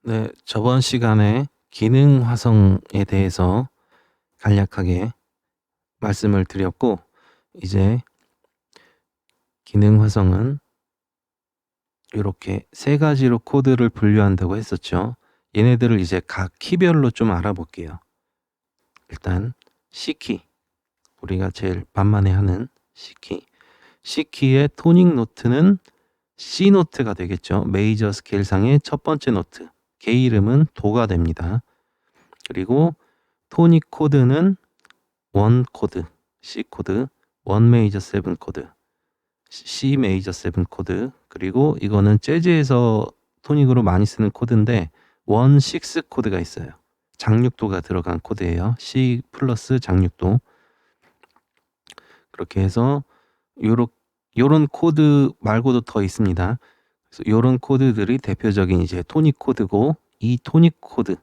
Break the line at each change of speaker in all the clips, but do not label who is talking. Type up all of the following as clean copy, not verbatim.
네, 저번 시간에 기능 화성에 대해서 간략하게 말씀을 드렸고, 이제 기능 화성은 이렇게 세 가지로 코드를 분류한다고 했었죠. 얘네들을 이제 각 키별로 좀 알아볼게요. 일단 C키, 우리가 제일 반만에 하는 C키. C키의 토닉 노트는 C 노트가 되겠죠. 메이저 스케일상의 첫 번째 노트. 걔 이름은 도가 됩니다. 그리고 토닉 코드는 원 코드, C 코드, 원 메이저 세븐 코드, C 메이저 세븐 코드. 그리고 이거는 재즈에서 토닉으로 많이 쓰는 코드인데 원 식스 코드가 있어요. 장육도가 들어간 코드예요. C 플러스 장육도. 그렇게 해서 요런 코드 말고도 더 있습니다. 그래서 요런 코드들이 대표적인 이제 토닉 코드고, 이 토닉 코드,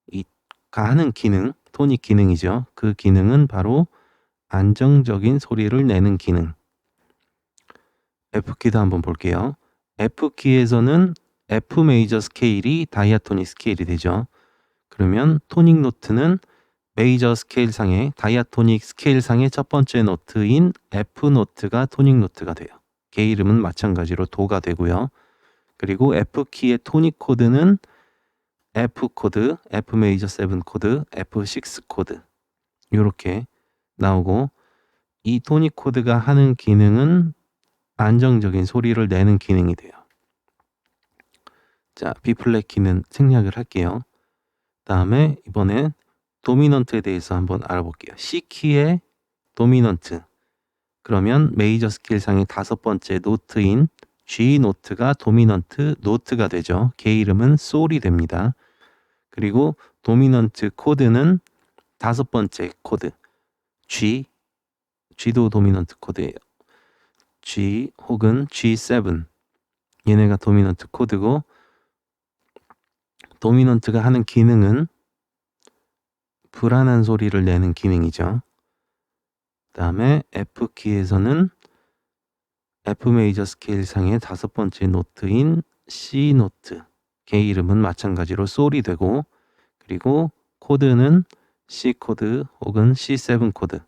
이가 하는 기능, 토닉 기능이죠. 그 기능은 바로 안정적인 소리를 내는 기능. F키도 한번 볼게요. F키에서는 F 메이저 스케일이 다이아토닉 스케일이 되죠. 그러면 토닉 노트는 메이저 스케일상의 다이아토닉 스케일상의 첫 번째 노트인 F 노트가 토닉 노트가 돼요. 걔 이름은 마찬가지로 도가 되고요. 그리고 F키의 토닉 코드는 F 코드, F 메이저 7 코드, F6 코드 이렇게 나오고, 이 토닉 코드가 하는 기능은 안정적인 소리를 내는 기능이 돼요. 자, B 플랫 키는 생략을 할게요. 다음에 이번엔 도미넌트에 대해서 한번 알아볼게요. C 키의 도미넌트. 그러면 메이저 스케일상의 다섯 번째 노트인 G 노트가 도미넌트 노트가 되죠. 걔 이름은 솔이 됩니다. 그리고 도미넌트 코드는 다섯 번째 코드 G도 도미넌트 코드예요. G 혹은 G7, 얘네가 도미넌트 코드고, 도미넌트가 하는 기능은 불안한 소리를 내는 기능이죠. 그 다음에 F키에서는 F 메이저 스케일상의 다섯 번째 노트인 C 노트, 걔 이름은 마찬가지로 솔이 되고, 그리고 코드는 C 코드 혹은 C7 코드,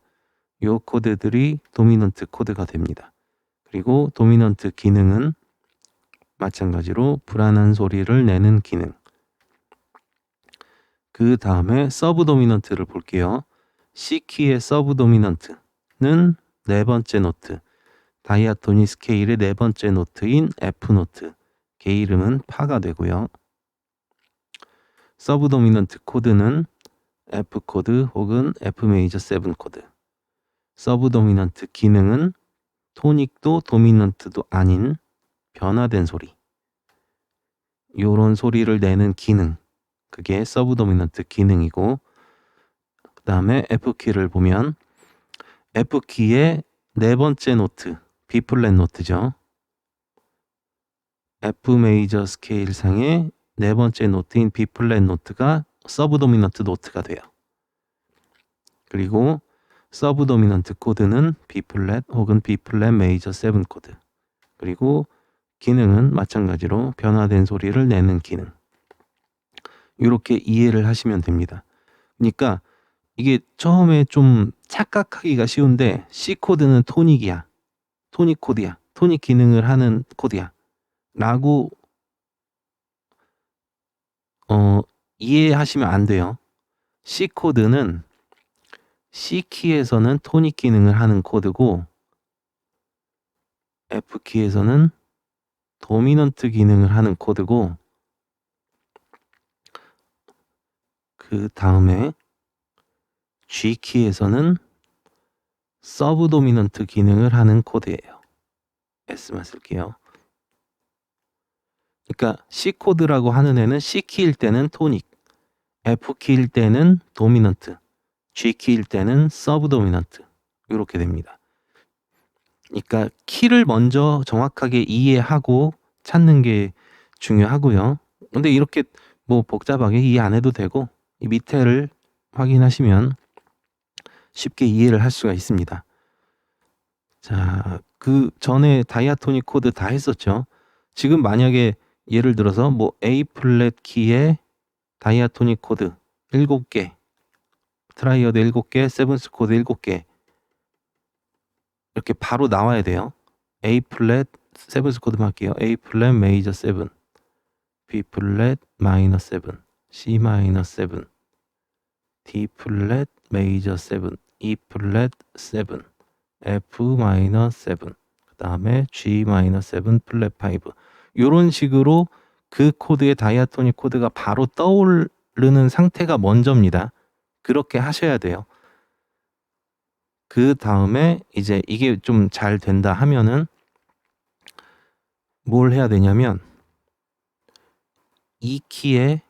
요 코드들이 도미넌트 코드가 됩니다. 그리고 도미넌트 기능은 마찬가지로 불안한 소리를 내는 기능. 그 다음에 서브 도미넌트를 볼게요. C키의 서브 도미넌트는 네 번째 노트, 다이아토닉 스케일의 네 번째 노트인 F 노트, 걔 이름은 파가 되고요. 서브 도미넌트 코드는 F 코드 혹은 F 메이저 7 코드. 서브 도미넌트 기능은 토닉도 도미넌트도 아닌 변화된 소리, 요런 소리를 내는 기능, 그게 서브 도미넌트 기능이고, 그 다음에 F키를 보면 F키의 네 번째 노트, B 플랫 노트죠. F 메이저 스케일상의 네 번째 노트인 B 플랫 노트가 서브 도미넌트 노트가 돼요. 그리고 서브 도미넌트 코드는 B 플랫 혹은 B 플랫 메이저 7 코드. 그리고 기능은 마찬가지로 변화된 소리를 내는 기능. 이렇게 이해를 하시면 됩니다. 그러니까 이게 처음에 좀 착각하기가 쉬운데, C 코드는 토닉이야, 토닉 코드야, 토닉 기능을 하는 코드야 라고 이해하시면 안 돼요. C 코드는 C키에서는 토닉 기능을 하는 코드고, F키에서는 도미넌트 기능을 하는 코드고, 그 다음에 G키에서는 서브 도미넌트 기능을 하는 코드예요. S만 쓸게요. 그러니까 C 코드라고 하는 애는 C키일 때는 토닉, F키일 때는 도미넌트, G키일 때는 서브 도미넌트, 이렇게 됩니다. 그러니까 키를 먼저 정확하게 이해하고 찾는 게 중요하고요. 근데 이렇게 뭐 복잡하게 이해 안 해도 되고, 이 밑에를 확인하시면 쉽게 이해를 할 수가 있습니다. 자, 그 전에 다이아토닉 코드 다 했었죠. 지금 만약에 예를 들어서 뭐 A 플랫 키의 다이아토닉 코드 7개, 트라이어드 7개, 세븐스 코드 7개 이렇게 바로 나와야 돼요. A 플랫 세븐스 코드만 할게요. A 플랫 메이저 7, B 플랫 마이너 7, C 마이너 7, D 플랫 메이저 7, E 플랫 7, F 마이너 7, 그 다음에 G 마이너 7 플랫 5. 이런 식으로 그 코드의 다이아토닉 코드가 바로 떠오르는 상태가 먼저입니다. 그렇게 하셔야 돼요. 그 다음에 이제 이게 좀 잘 된다 하면은 뭘 해야 되냐면 이 키의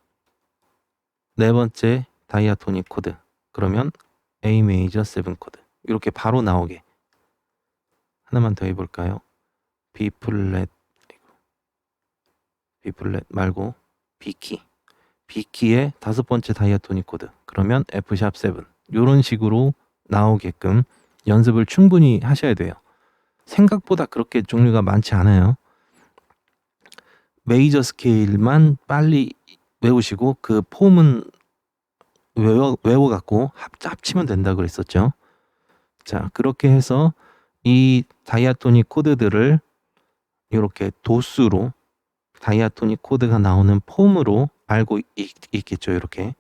네 번째 다이아토닉 코드, 그러면 A 메이저 7 코드 이렇게 바로 나오게. 하나만 더 해볼까요? B 플랫 말고 B 키의 다섯 번째 다이아토닉 코드, 그러면 F 샵 7 이런 식으로 나오게끔 연습을 충분히 하셔야 돼요. 생각보다 그렇게 종류가 많지 않아요. 메이저 스케일만 빨리 외우시고 그 폼은 외워갖고 합치면 된다 그랬었죠. 자, 그렇게 해서 이 다이아토닉 코드들을 이렇게 도수로 다이아토닉 코드가 나오는 폼으로 알고 있겠죠. 이렇게.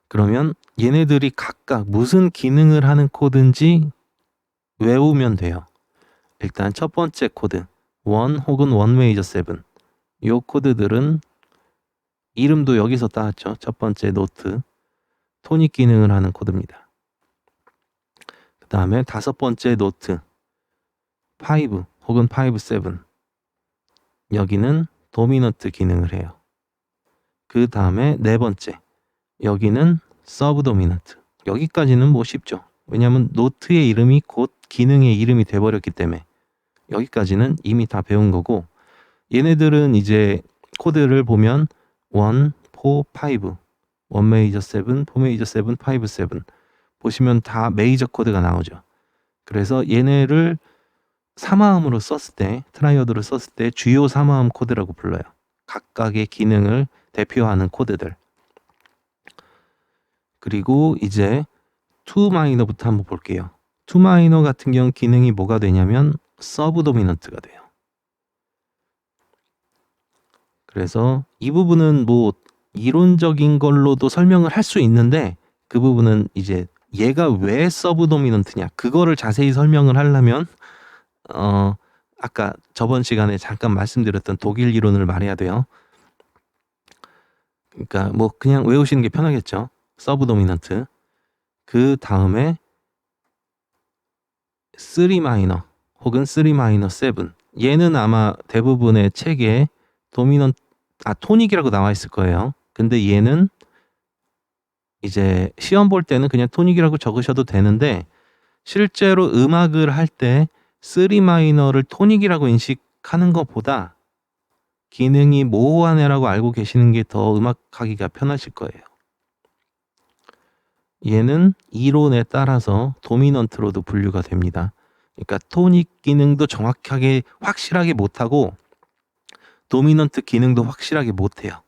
그러면 얘네들이 각각 무슨 기능을 하는 코드인지 외우면 돼요. 일단 첫 번째 코드 1 혹은 1 메이저 7, 이 코드들은 이름도 여기서 따왔죠. 첫 번째 노트 토닉 기능을 하는 코드입니다. 그 다음에 다섯 번째 노트 5 혹은 5, 7, 여기는 도미넌트 기능을 해요. 그 다음에 네 번째 여기는 서브 도미넌트. 여기까지는 뭐 쉽죠. 왜냐하면 노트의 이름이 곧 기능의 이름이 돼버렸기 때문에 여기까지는 이미 다 배운 거고, 얘네들은 이제 코드를 보면 1, 4, 5, 1 메이저 7, 4 메이저 7, 5, 7 보시면 다 메이저 코드가 나오죠. 그래서 얘네를 3화음으로 썼을 때, 트라이어드를 썼을 때 주요 3화음 코드라고 불러요. 각각의 기능을 대표하는 코드들. 그리고 이제 2 마이너부터 한번 볼게요. 2 마이너 같은 경우 기능이 뭐가 되냐면 서브 도미넌트가 돼요. 그래서 이 부분은 뭐 이론적인 걸로도 설명을 할 수 있는데, 그 부분은 이제 얘가 왜 서브 도미넌트냐 그거를 자세히 설명을 하려면 아까 저번 시간에 잠깐 말씀드렸던 독일 이론을 말해야 돼요. 그러니까 뭐 그냥 외우시는 게 편하겠죠. 서브 도미넌트. 그 다음에 3 마이너 혹은 3 마이너 7, 얘는 아마 대부분의 책에 토닉이라고 나와 있을 거예요. 근데 얘는 이제 시험 볼 때는 그냥 토닉이라고 적으셔도 되는데, 실제로 음악을 할 때 3 마이너를 토닉이라고 인식하는 것보다 기능이 모호한 애라고 알고 계시는 게 더 음악하기가 편하실 거예요. 얘는 이론에 따라서 도미넌트로도 분류가 됩니다. 그러니까 토닉 기능도 정확하게 확실하게 못하고 도미넌트 기능도 확실하게 못해요.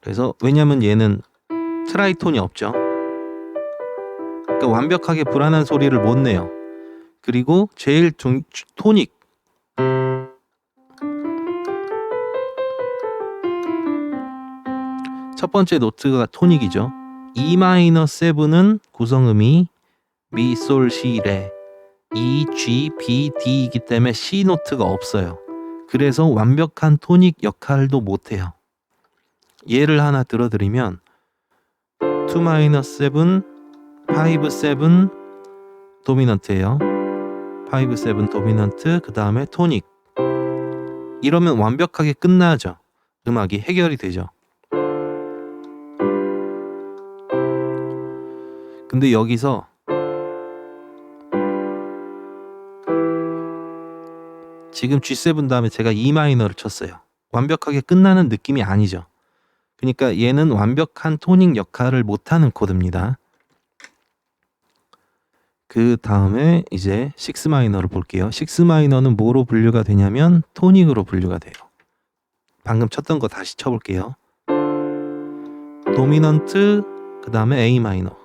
그래서 왜냐면 얘는 트라이톤이 없죠. 그러니까 완벽하게 불안한 소리를 못 내요. 그리고 제일 토닉, 첫 번째 노트가 토닉이죠. E 마이너 7은 구성음이 미, 솔, 시, 레, E, G, B, D이기 때문에 C 노트가 없어요. 그래서 완벽한 토닉 역할도 못해요. 예를 하나 들어드리면 2 마이너 7, 5, 7 도미넌트예요. 5, 7 도미넌트, 그 다음에 토닉. 이러면 완벽하게 끝나죠. 음악이 해결이 되죠. 근데 여기서 지금 G7 다음에 제가 E 마이너를 쳤어요. 완벽하게 끝나는 느낌이 아니죠. 그러니까 얘는 완벽한 토닉 역할을 못하는 코드입니다. 그 다음에 이제 6 마이너를 볼게요. 6 마이너는 뭐로 분류가 되냐면 토닉으로 분류가 돼요. 방금 쳤던 거 다시 쳐볼게요. 도미넌트, 그 다음에 A 마이너.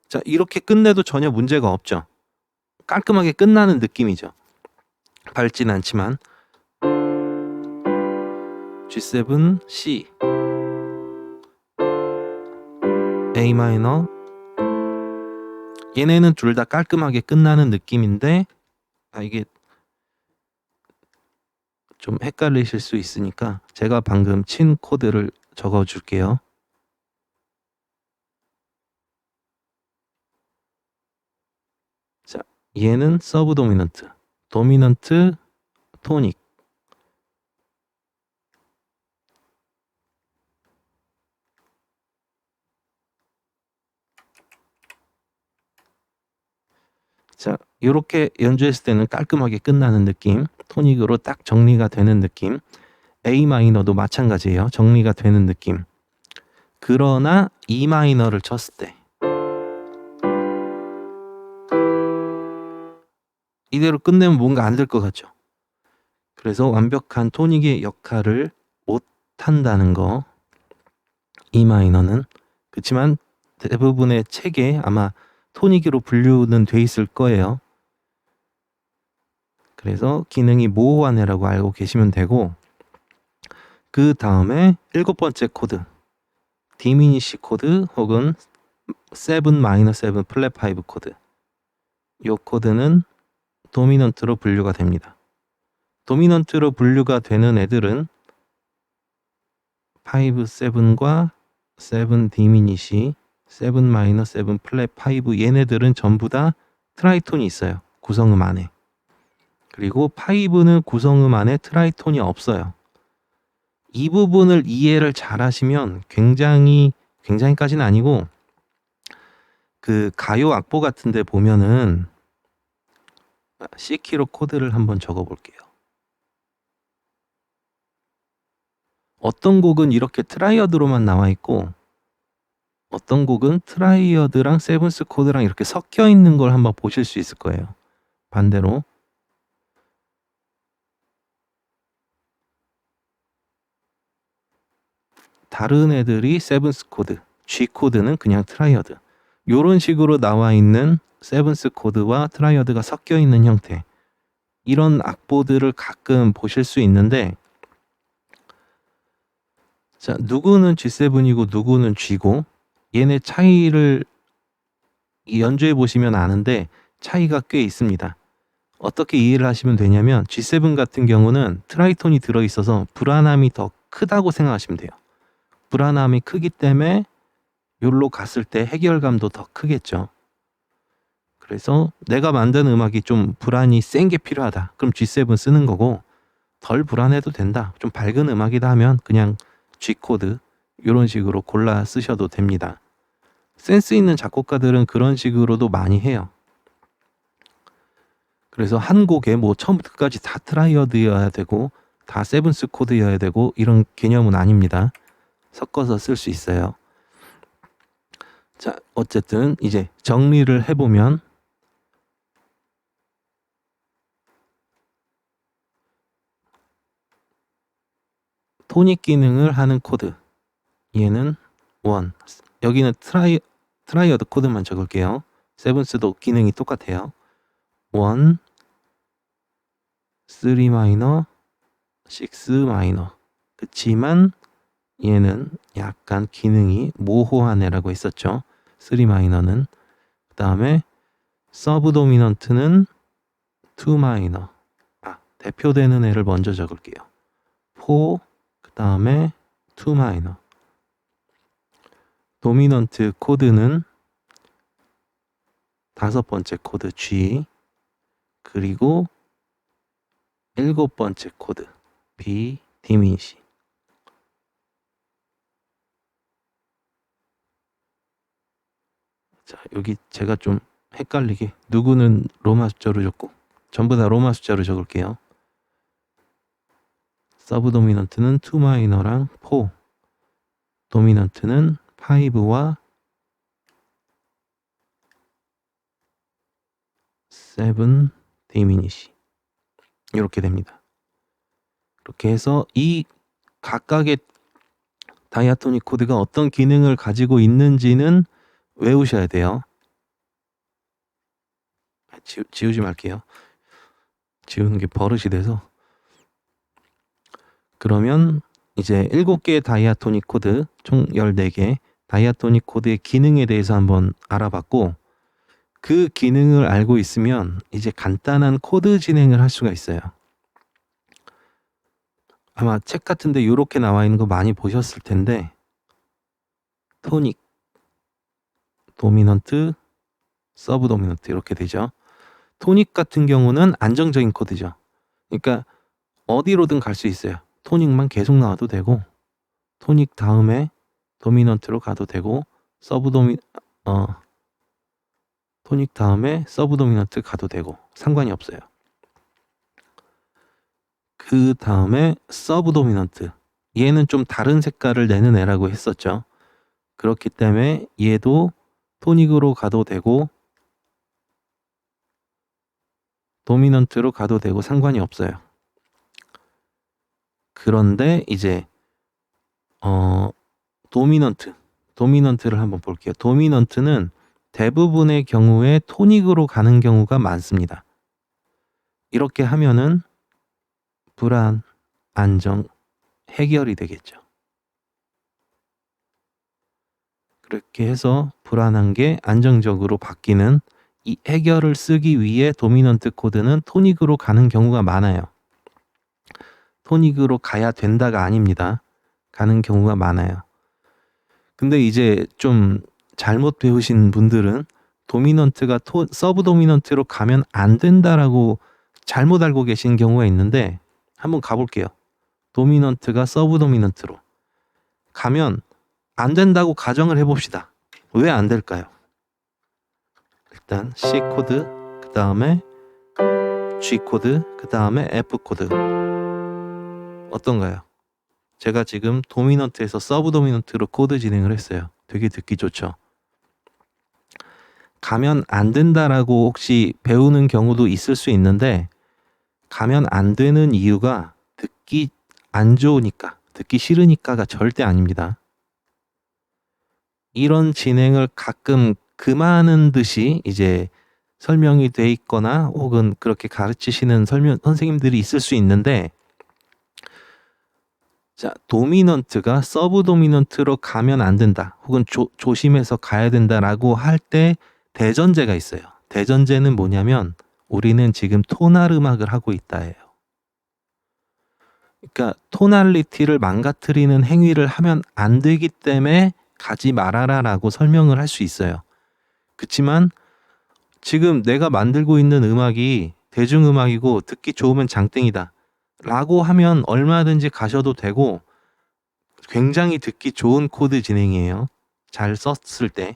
자, 이렇게 끝내도 전혀 문제가 없죠. 깔끔하게 끝나는 느낌이죠. 밝진 않지만. G7, C, A 마이너. 얘네는 둘 다 깔끔하게 끝나는 느낌인데, 이게 좀 헷갈리실 수 있으니까 제가 방금 친 코드를 적어 줄게요. 자, 얘는 서브 도미넌트, 도미넌트, 토닉. 자, 이렇게 연주했을 때는 깔끔하게 끝나는 느낌, 토닉으로 딱 정리가 되는 느낌. A 마이너도 마찬가지예요. 정리가 되는 느낌. 그러나 E 마이너를 쳤을 때 이대로 끝내면 뭔가 안 될 것 같죠. 그래서 완벽한 토닉의 역할을 못 한다는 거. E 마이너는. 그렇지만 대부분의 책에 아마 토닉으로 분류는 돼 있을 거예요. 그래서 기능이 모호하네라고 알고 계시면 되고, 그 다음에 7번째 코드, 디미니시 코드 혹은 7-7 플랫 5 코드. 이 코드는 도미넌트로 분류가 됩니다. 도미넌트로 분류가 되는 애들은 5, 7과 7 디미니시, 7-7 플랫 5 얘네들은 전부 다 트라이톤이 있어요. 구성음 안에. 그리고 5는 구성음 안에 트라이톤이 없어요. 이 부분을 이해를 잘 하시면 굉장히까지는 아니고, 그 가요 악보 같은 데 보면은 C키로 코드를 한번 적어 볼게요. 어떤 곡은 이렇게 트라이어드로만 나와 있고, 어떤 곡은 트라이어드랑 세븐스 코드랑 이렇게 섞여 있는 걸 한번 보실 수 있을 거예요. 반대로. 다른 애들이 세븐스 코드, G 코드는 그냥 트라이어드. 요런 식으로 나와 있는 세븐스 코드와 트라이어드가 섞여 있는 형태. 이런 악보들을 가끔 보실 수 있는데, 자, 누구는 G7이고 누구는 G고, 얘네 차이를 연주해 보시면 아는데 차이가 꽤 있습니다. 어떻게 이해를 하시면 되냐면, G7 같은 경우는 트라이톤이 들어있어서 불안함이 더 크다고 생각하시면 돼요. 불안함이 크기 때문에 요로 갔을 때 해결감도 더 크겠죠. 그래서 내가 만든 음악이 좀 불안이 센 게 필요하다. 그럼 G7 쓰는 거고, 덜 불안해도 된다. 좀 밝은 음악이다 하면 그냥 G 코드 이런 식으로 골라 쓰셔도 됩니다. 센스 있는 작곡가들은 그런 식으로도 많이 해요. 그래서 한 곡에 뭐 처음부터 끝까지 다 트라이어드여야 되고 다 세븐스 코드여야 되고 이런 개념은 아닙니다. 섞어서 쓸 수 있어요. 자, 어쨌든 이제 정리를 해보면, 토닉 기능을 하는 코드, 얘는 1. 여기는 트라이어드 코드만 적을게요. 세븐스도 기능이 똑같아요. 1, 3 마이너, 6 마이너. 그치만 얘는 약간 기능이 모호한 애라고 했었죠. 3 마이너는. 그 다음에 서브 도미넌트는 2 마이너. 대표되는 애를 먼저 적을게요. 4, 그 다음에 2 마이너. 도미넌트 코드는 5번째 코드 G, 그리고 7번째 코드 B 디미니시. 자, 여기 제가 좀 헷갈리게 누구는 로마 숫자로 적고 전부 다 로마 숫자로 적을게요. 서브 도미넌트는 2 마이너랑 4, 도미넌트는 5와 7 디미니시 이렇게 됩니다. 이렇게 해서 이 각각의 다이아토닉 코드가 어떤 기능을 가지고 있는지는 외우셔야 돼요. 지우지 말게요. 지우는 게 버릇이 돼서. 그러면 이제 7개의 다이아토닉 코드, 총 14개 다이아토닉 코드의 기능에 대해서 한번 알아봤고, 그 기능을 알고 있으면 이제 간단한 코드 진행을 할 수가 있어요. 아마 책 같은데 이렇게 나와 있는 거 많이 보셨을 텐데, 토닉, 도미넌트, 서브 도미넌트 이렇게 되죠. 토닉 같은 경우는 안정적인 코드죠. 그러니까 어디로든 갈 수 있어요. 토닉만 계속 나와도 되고, 토닉 다음에 도미넌트로 가도 되고, 토닉 다음에 서브 도미넌트 가도 되고 상관이 없어요. 그 다음에 서브 도미넌트, 얘는 좀 다른 색깔을 내는 애라고 했었죠. 그렇기 때문에 얘도 토닉으로 가도 되고 도미넌트로 가도 되고 상관이 없어요. 그런데 이제 도미넌트를 한번 볼게요. 도미넌트는 대부분의 경우에 토닉으로 가는 경우가 많습니다. 이렇게 하면은 불안, 안정, 해결이 되겠죠. 그렇게 해서 불안한 게 안정적으로 바뀌는 이 해결을 쓰기 위해 도미넌트 코드는 토닉으로 가는 경우가 많아요. 토닉으로 가야 된다가 아닙니다. 가는 경우가 많아요. 근데 이제 좀 잘못 배우신 분들은 도미넌트가 서브 도미넌트로 가면 안 된다라고 잘못 알고 계신 경우가 있는데, 한번 가볼게요. 도미넌트가 서브 도미넌트로 가면 안 된다고 가정을 해봅시다. 왜 안 될까요? 일단 C 코드, 그 다음에 G 코드, 그 다음에 F 코드. 어떤가요? 제가 지금 도미넌트에서 서브 도미넌트로 코드 진행을 했어요. 되게 듣기 좋죠? 가면 안 된다라고 혹시 배우는 경우도 있을 수 있는데, 가면 안 되는 이유가 듣기 안 좋으니까, 듣기 싫으니까가 절대 아닙니다. 이런 진행을 가끔 금하는 듯이 이제 설명이 돼 있거나 혹은 그렇게 가르치시는 선생님들이 있을 수 있는데, 자, 도미넌트가 서브 도미넌트로 가면 안 된다, 혹은 조심해서 가야 된다라고 할 때 대전제가 있어요. 대전제는 뭐냐면 우리는 지금 토날 음악을 하고 있다예요. 그러니까 토날리티를 망가뜨리는 행위를 하면 안 되기 때문에 가지 말아라라고 설명을 할 수 있어요. 그렇지만 지금 내가 만들고 있는 음악이 대중음악이고 듣기 좋으면 장땡이다 라고 하면 얼마든지 가셔도 되고, 굉장히 듣기 좋은 코드 진행이에요. 잘 썼을 때.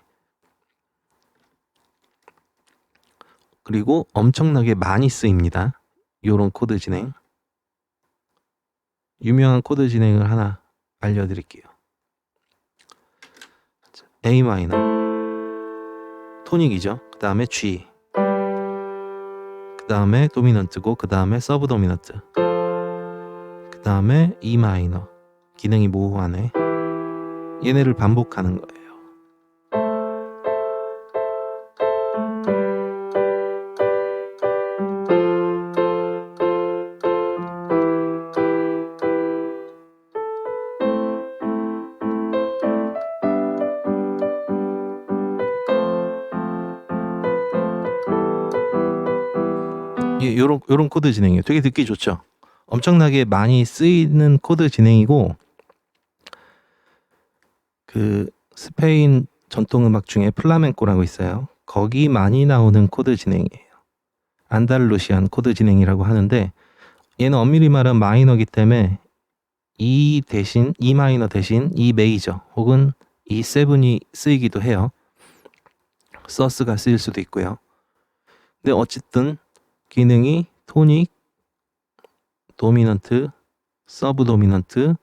그리고 엄청나게 많이 쓰입니다. 요런 코드 진행. 유명한 코드 진행을 하나 알려드릴게요. A 마이너, 토닉이죠. 그 다음에 G, 그 다음에 도미넌트고, 그 다음에 서브 도미넌트, 그 다음에 E 마이너. 기능이 모호하네. 얘네를 반복하는 거예요. 요런 코드 진행이에요. 되게 듣기 좋죠? 엄청나게 많이 쓰이는 코드 진행이고, 그 스페인 전통음악 중에 플라멘코라고 있어요. 거기 많이 나오는 코드 진행이에요. 안달루시안 코드 진행이라고 하는데, 얘는 엄밀히 말하면 마이너기 때문에 E 마이너 대신 E 메이저 혹은 E7이 쓰이기도 해요. 서스가 쓰일 수도 있고요. 근데 어쨌든 기능이 토닉, 도미넌트, 서브 도미넌트,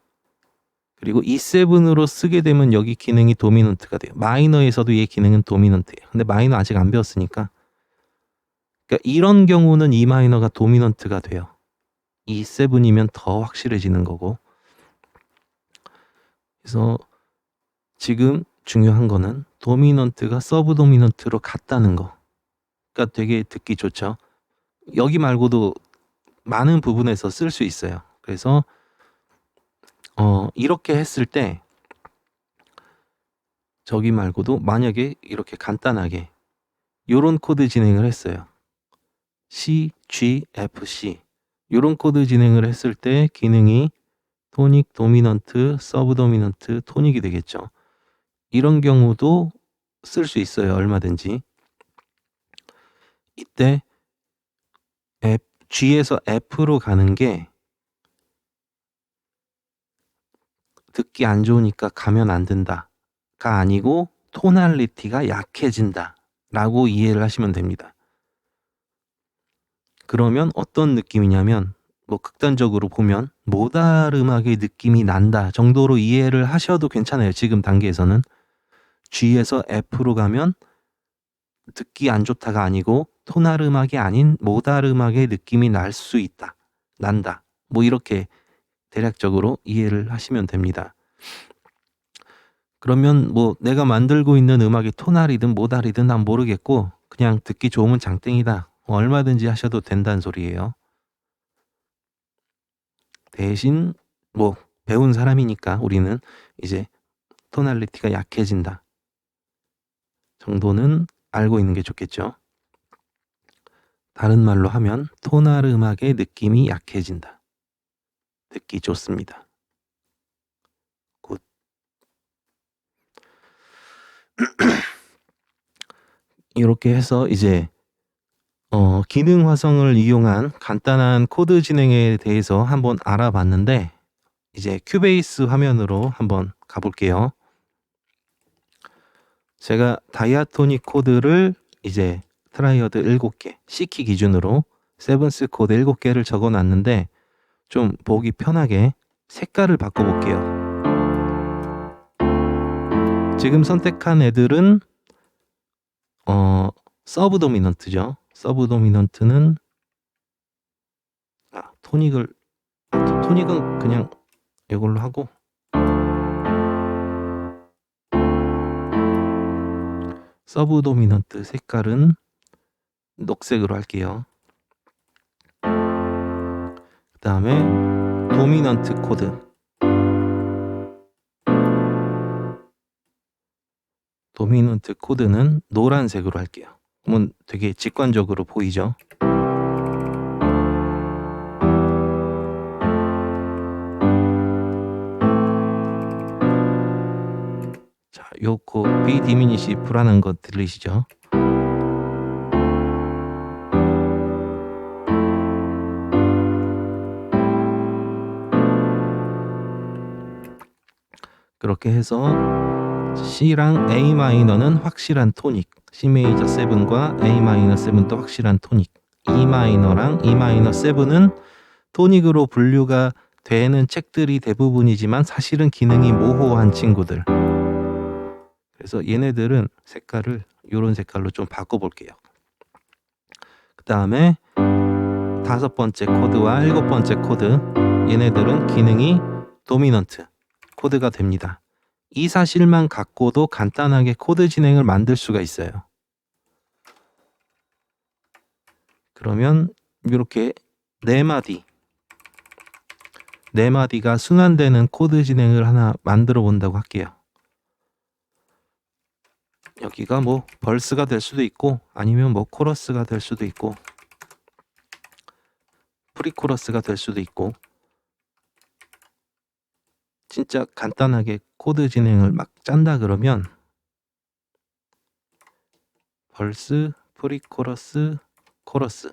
그리고 E7으로 쓰게 되면 여기 기능이 도미넌트가 돼요. 마이너에서도 얘 기능은 도미넌트예요. 근데 마이너 아직 안 배웠으니까 그러니까 이런 경우는 E 마이너가 도미넌트가 돼요. E7이면 더 확실해지는 거고. 그래서 지금 중요한 거는 도미넌트가 서브 도미넌트로 갔다는 거. 그러니까 되게 듣기 좋죠. 여기 말고도 많은 부분에서 쓸 수 있어요. 그래서 이렇게 했을 때 저기 말고도 만약에 이렇게 간단하게 요런 코드 진행을 했어요. C, G, F, C 요런 코드 진행을 했을 때 기능이 토닉, 도미넌트, 서브 도미넌트, 토닉이 되겠죠. 이런 경우도 쓸 수 있어요. 얼마든지. 이때 G에서 F로 가는 게 듣기 안 좋으니까 가면 안 된다가 아니고 토날리티가 약해진다 라고 이해를 하시면 됩니다. 그러면 어떤 느낌이냐면 뭐 극단적으로 보면 모달 음악의 느낌이 난다 정도로 이해를 하셔도 괜찮아요. 지금 단계에서는 G에서 F로 가면 듣기 안 좋다가 아니고 토날 음악이 아닌 모달 음악의 느낌이 날 수 있다. 난다. 뭐 이렇게 대략적으로 이해를 하시면 됩니다. 그러면 뭐 내가 만들고 있는 음악이 토날이든 모달이든 난 모르겠고 그냥 듣기 좋으면 장땡이다. 얼마든지 하셔도 된다는 소리예요. 대신 뭐 배운 사람이니까 우리는 이제 토날리티가 약해진다 정도는 알고 있는 게 좋겠죠. 다른 말로 하면 토날 음악의 느낌이 약해진다. 듣기 좋습니다. 굿. 이렇게 해서 이제 기능 화성을 이용한 간단한 코드 진행에 대해서 한번 알아봤는데 이제 큐베이스 화면으로 한번 가볼게요. 제가 다이아토닉 코드를 이제 트라이어드 7개, C키 기준으로 세븐스 코드 7개를 적어 놨는데 좀 보기 편하게 색깔을 바꿔볼게요. 지금 선택한 애들은 서브 도미넌트죠. 서브 도미넌트는 토닉은 그냥 이걸로 하고 서브 도미넌트 색깔은 녹색으로 할게요. 그 다음에 도미넌트 코드 도미넌트 코드는 노란색으로 할게요. 그러면 되게 직관적으로 보이죠. 자, 요코 B 디미니시 불안한 거 들리시죠? 그렇게 해서 C랑 A 마이너는 확실한 토닉, C 메이저 7과 A 마이너 7도 확실한 토닉, E 마이너랑 E 마이너 7은 토닉으로 분류가 되는 책들이 대부분이지만 사실은 기능이 모호한 친구들. 그래서 얘네들은 색깔을 이런 색깔로 좀 바꿔볼게요. 그 다음에 5번째 코드와 7번째 코드, 얘네들은 기능이 도미넌트 코드가 됩니다. 이 사실만 갖고도 간단하게 코드 진행을 만들 수가 있어요. 그러면 이렇게 4마디가 순환되는 코드 진행을 하나 만들어 본다고 할게요. 여기가 뭐 벌스가 될 수도 있고 아니면 뭐 코러스가 될 수도 있고 프리코러스가 될 수도 있고 진짜 간단하게 코드 진행을 막 짠다 그러면 벌스, 프리코러스, 코러스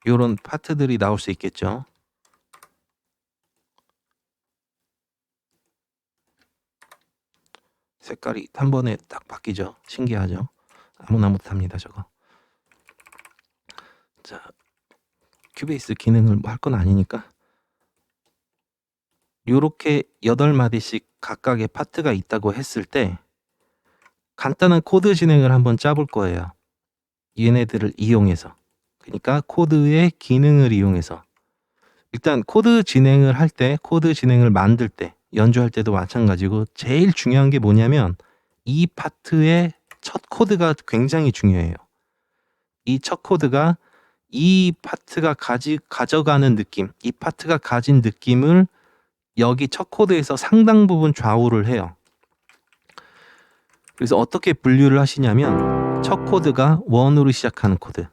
이런 파트들이 나올 수 있겠죠. 색깔이 한 번에 딱 바뀌죠. 신기하죠. 아무나 못합니다 저거. 자, 큐베이스 기능을 뭐 할 건 아니니까 요렇게 8마디씩 각각의 파트가 있다고 했을 때 간단한 코드 진행을 한번 짜볼 거예요. 얘네들을 이용해서. 그러니까 코드의 기능을 이용해서. 일단 코드 진행을 할 때, 코드 진행을 만들 때, 연주할 때도 마찬가지고 제일 중요한 게 뭐냐면 이 파트의 첫 코드가 굉장히 중요해요. 이 첫 코드가 이 파트가 가져가는 느낌, 이 파트가 가진 느낌을 여기 첫 코드에서 상당 부분 좌우를 해요. 그래서 어떻게 분류를 하시냐면 첫 코드가 1으로 시작하는 코드,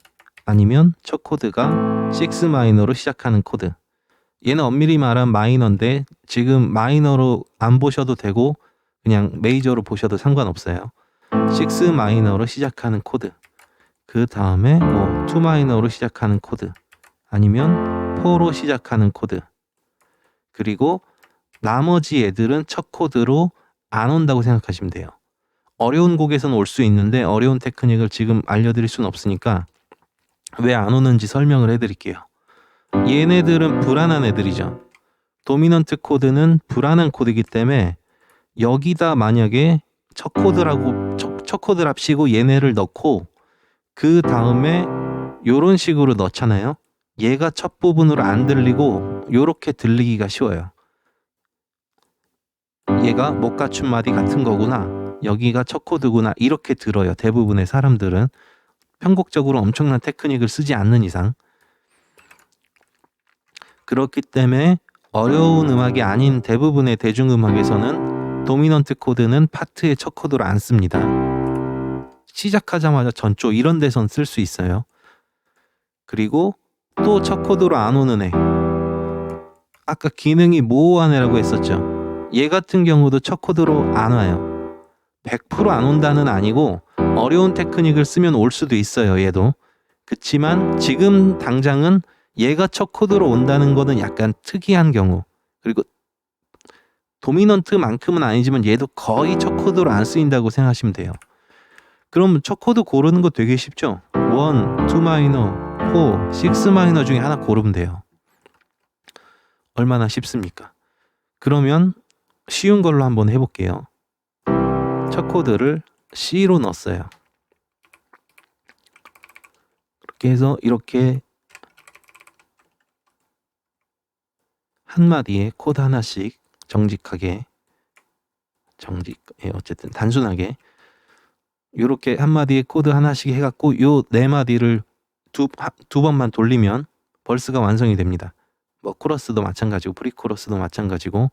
아니면 첫 코드가 6 마이너로 시작하는 코드. 얘는 엄밀히 말하면 마이너인데 지금 마이너로 안 보셔도 되고 그냥 메이저로 보셔도 상관없어요. 6 마이너로 시작하는 코드, 그 다음에 2 마이너로 시작하는 코드, 아니면 4로 시작하는 코드. 그리고 나머지 애들은 첫 코드로 안 온다고 생각하시면 돼요. 어려운 곡에서는 올 수 있는데 어려운 테크닉을 지금 알려드릴 수는 없으니까 왜 안 오는지 설명을 해드릴게요. 얘네들은 불안한 애들이죠. 도미넌트 코드는 불안한 코드이기 때문에 여기다 만약에 첫 코드랍시고 얘네를 넣고 그 다음에 요런 식으로 넣잖아요. 얘가 첫 부분으로 안 들리고 요렇게 들리기가 쉬워요. 얘가 못 갖춘 마디 같은 거구나, 여기가 첫 코드구나, 이렇게 들어요. 대부분의 사람들은 편곡적으로 엄청난 테크닉을 쓰지 않는 이상. 그렇기 때문에 어려운 음악이 아닌 대부분의 대중음악에서는 도미넌트 코드는 파트의 첫 코드로 안 씁니다. 시작하자마자 전조 이런 데선 쓸 수 있어요. 그리고 또 첫 코드로 안 오는 애, 아까 기능이 모호한 애라고 했었죠. 얘 같은 경우도 첫 코드로 안 와요. 100% 안 온다는 아니고 어려운 테크닉을 쓰면 올 수도 있어요. 얘도. 그치만 지금 당장은 얘가 첫 코드로 온다는 거는 약간 특이한 경우. 그리고 도미넌트만큼은 아니지만 얘도 거의 첫 코드로 안 쓰인다고 생각하시면 돼요. 그럼 첫 코드 고르는 거 되게 쉽죠. 1, 2 마이너, 4, 6 마이너 중에 하나 고르면 돼요. 얼마나 쉽습니까? 그러면 쉬운 걸로 한번 해볼게요. 첫 코드를 C로 넣었어요. 그렇게 해서 이렇게 한마디에 코드 하나씩 정직하게, 어쨌든 단순하게 이렇게 한마디에 코드 하나씩 해갖고 요 4마디를 두 번만 돌리면 벌스가 완성이 됩니다. 뭐 코러스도 마찬가지고 프리코러스도 마찬가지고,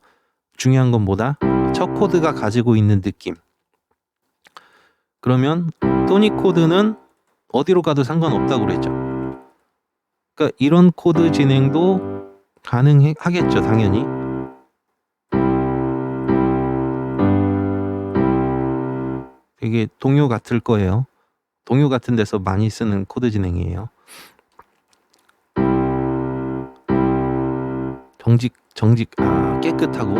중요한 건 뭐다? 첫 코드가 가지고 있는 느낌. 그러면 토닉 코드는 어디로 가도 상관없다고 그랬죠. 그러니까 이런 코드 진행도 가능하겠죠, 당연히. 되게 동요 같을 거예요. 동요 같은 데서 많이 쓰는 코드 진행이에요. 깨끗하고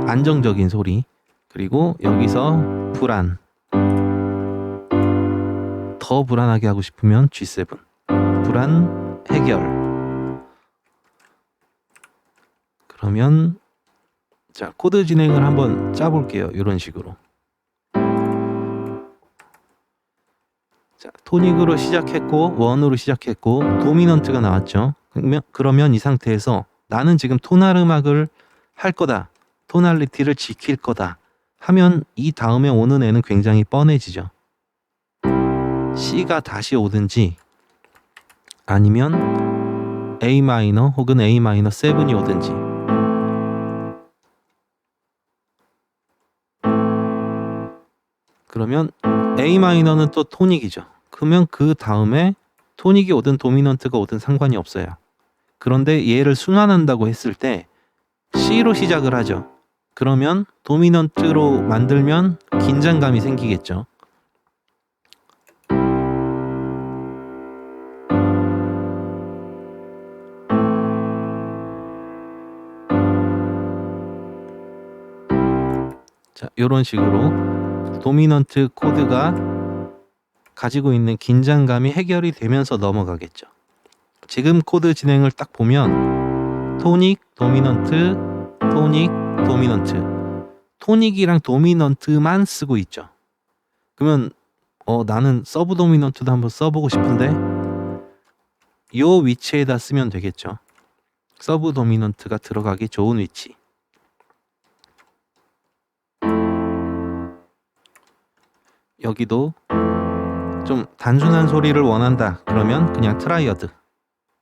안정적인 소리. 그리고 여기서 불안. 더 불안하게 하고 싶으면 G7. 불안 해결. 그러면 자, 코드 진행을 한번 짜볼게요. 이런 식으로. 자, 토닉으로 시작했고 1으로 시작했고 도미넌트가 나왔죠. 그러면 이 상태에서 나는 지금 토날 음악을 할 거다, 토날리티를 지킬 거다 하면 이 다음에 오는 애는 굉장히 뻔해지죠. C가 다시 오든지 아니면 A 마이너 혹은 A 마이너 7이 오든지. 그러면 A 마이너는 또 토닉이죠. 그러면 그 다음에 토닉이 오든 도미넌트가 오든 상관이 없어요. 그런데 얘를 순환한다고 했을 때 C로 시작을 하죠. 그러면 도미넌트로 만들면 긴장감이 생기겠죠. 자, 이런 식으로 도미넌트 코드가 가지고 있는 긴장감이 해결이 되면서 넘어가겠죠. 지금 코드 진행을 딱 보면 토닉, 도미넌트, 토닉, 도미넌트. 토닉이랑 도미넌트만 쓰고 있죠. 그러면 나는 서브 도미넌트도 한번 써보고 싶은데 요 위치에다 쓰면 되겠죠. 서브 도미넌트가 들어가기 좋은 위치. 여기도 좀 단순한 소리를 원한다 그러면 그냥 트라이어드,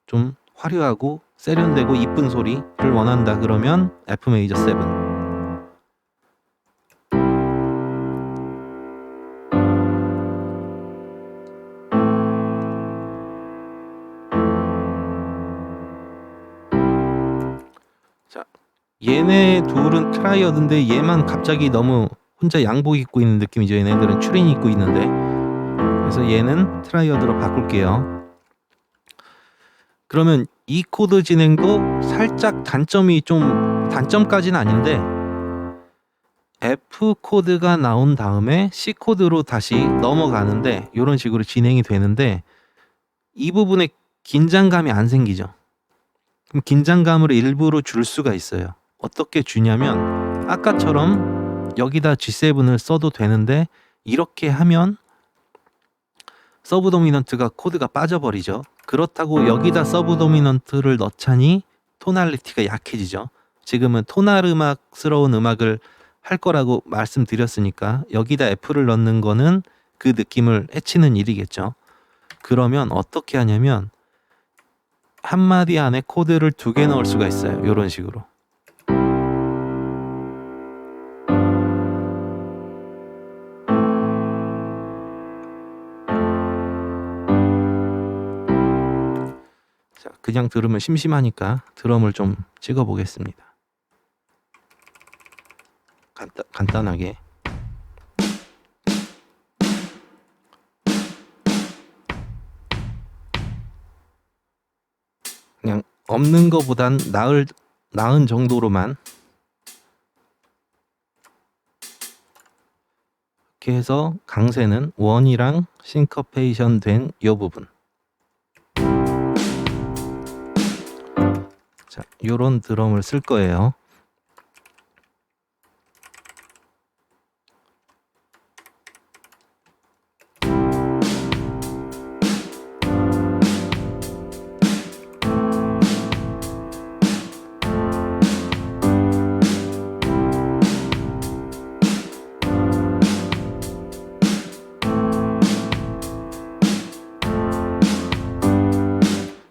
좀 화려하고 세련되고 이쁜 소리를 원한다 그러면 F 메이저 7. 자, 얘네 둘은 트라이어드인데 얘만 갑자기 너무 혼자 양복 입고 있는 느낌이죠. 얘네들은 추린 입고 있는데. 그래서 얘는 트라이어드로 바꿀게요. 그러면 이 코드 진행도 살짝 단점까지는 아닌데 F 코드가 나온 다음에 C 코드로 다시 넘어가는데 이런 식으로 진행이 되는데 이 부분에 긴장감이 안 생기죠. 그럼 긴장감을 일부러 줄 수가 있어요. 어떻게 주냐면 아까처럼 여기다 G7을 써도 되는데 이렇게 하면 서브 도미넌트가 코드가 빠져버리죠. 그렇다고 여기다 서브 도미넌트를 넣자니 토날리티가 약해지죠. 지금은 토날 음악스러운 음악을 할 거라고 말씀드렸으니까 여기다 F를 넣는 거는 그 느낌을 해치는 일이겠죠. 그러면 어떻게 하냐면 한 마디 안에 코드를 2개 넣을 수가 있어요. 이런 식으로. 자, 그냥 들으면 심심하니까 드럼을 좀 찍어 보겠습니다. 간단하게. 그냥 없는 거보단 나은 정도로만 이렇게 해서 강세는 원이랑 싱커페이션 된 이 부분. 자, 요런 드럼을 쓸 거예요.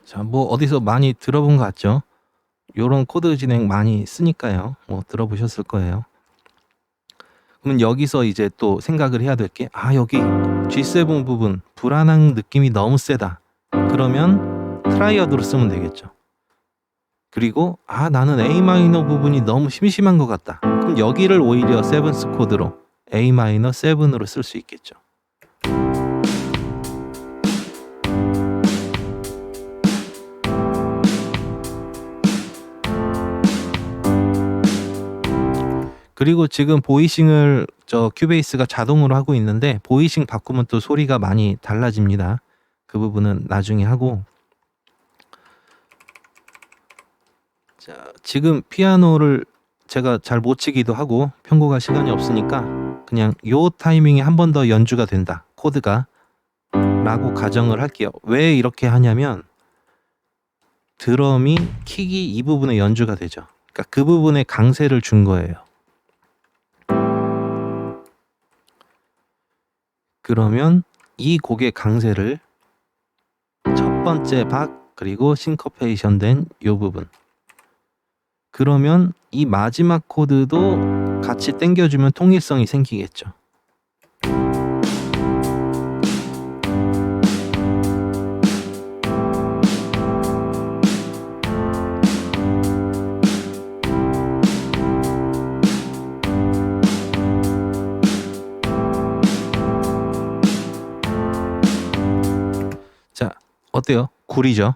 자, 뭐 어디서 많이 들어본 것 같죠? 요런 코드 진행 많이 쓰니까요. 뭐 들어보셨을 거예요. 그러면 여기서 이제 또 생각을 해야 될 게, 여기 G7 부분 불안한 느낌이 너무 세다. 그러면 트라이어드로 쓰면 되겠죠. 그리고 나는 A 마이너 부분이 너무 심심한 것 같다. 그럼 여기를 오히려 세븐스 코드로 A 마이너 7으로 쓸 수 있겠죠. 그리고 지금 보이싱을 큐베이스가 자동으로 하고 있는데 보이싱 바꾸면 또 소리가 많이 달라집니다. 그 부분은 나중에 하고. 자, 지금 피아노를 제가 잘 못 치기도 하고 편곡할 시간이 없으니까 그냥 요 타이밍에 한 번 더 연주가 된다, 코드가, 라고 가정을 할게요. 왜 이렇게 하냐면 드럼이 킥이 이 부분에 연주가 되죠. 그러니까 그 부분에 강세를 준 거예요. 그러면 이 곡의 강세를 첫 번째 박 그리고 싱커페이션 된 이 부분, 그러면 이 마지막 코드도 같이 당겨주면 통일성이 생기겠죠. 자, 어때요? 구리죠?